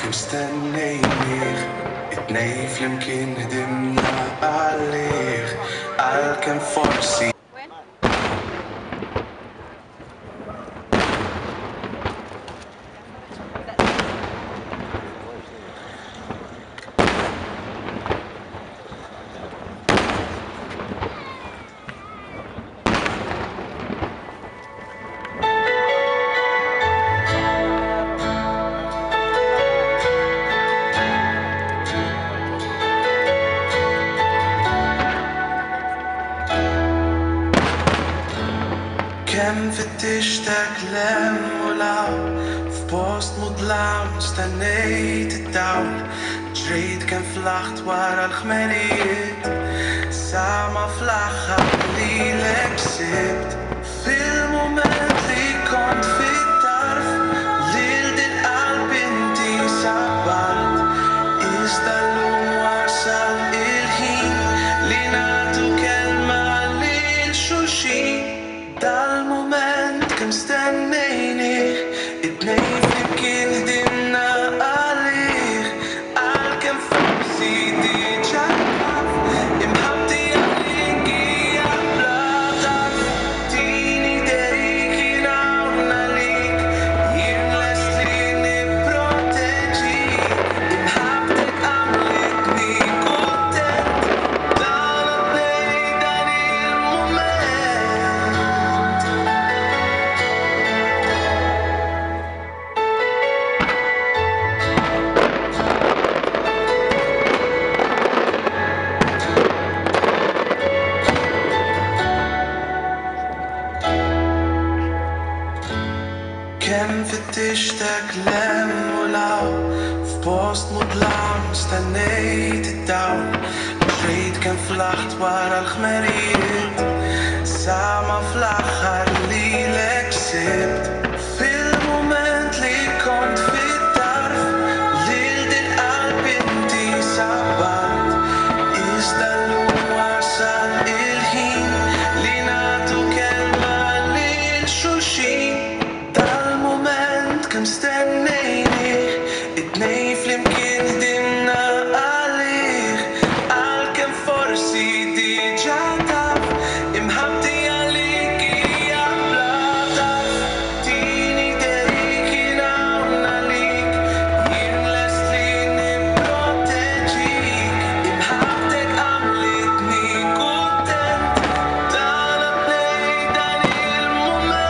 مستنيني اتنيف يمكن هدمنا عليه عالكم فرسي. كم فتشت كلام ولعب في بوست مضلع واستنيت الدعوة جريت كان فلحت ورا الخماريات ساعة ما فلحها اللي كسبت في المومنت اللي كنت في الطرف ليلة القلب انتي سبعت استلوم وصل الحين ليناتو كلمة للشوشي ده المومنت كان مستنيني اتنين يمكن هدمنا عليه عالكم فرسي دي جاكاف امحبتي عليكي يا بلادك تيني داريكي نعونا ليك يملسليني بروتيجي امحبتك عملتني كنتنت ضلتني داني المومنت. كم فتشت كلام ولعب في بوست مضلع واستنيت الدعوة جريت كان فلحت ورا الخماريات ساعة ما فلحها اللي كسبت في المومنت اللي كنت في الطرف ليلة القلب انتي سبعت استلوم وصل الحين ليناتو كلمة للشوشي كان مستنيني اتنيف يمكن هدمنا عليه عالكم فرسي دي جاتف امحبتي عليكي يا بلادك تيني داريكي نعونا ليك يملسليني بروتيجيك امحبتك عملتني كنتنت ضلتني داني المومنت.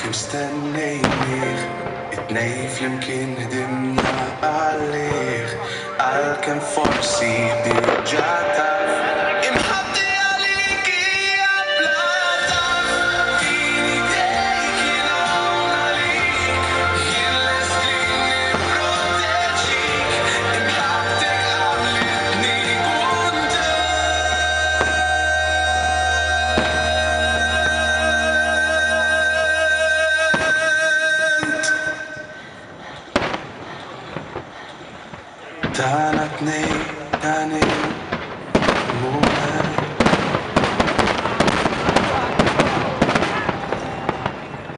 مستنيني اتنيف يمكن هدمنا عليه عالكم فرسي دي جاتف امحبتي عليكي يا بلادك تيني داريكي نعونا ليك يملسليني بروتيجيك تانتني تاني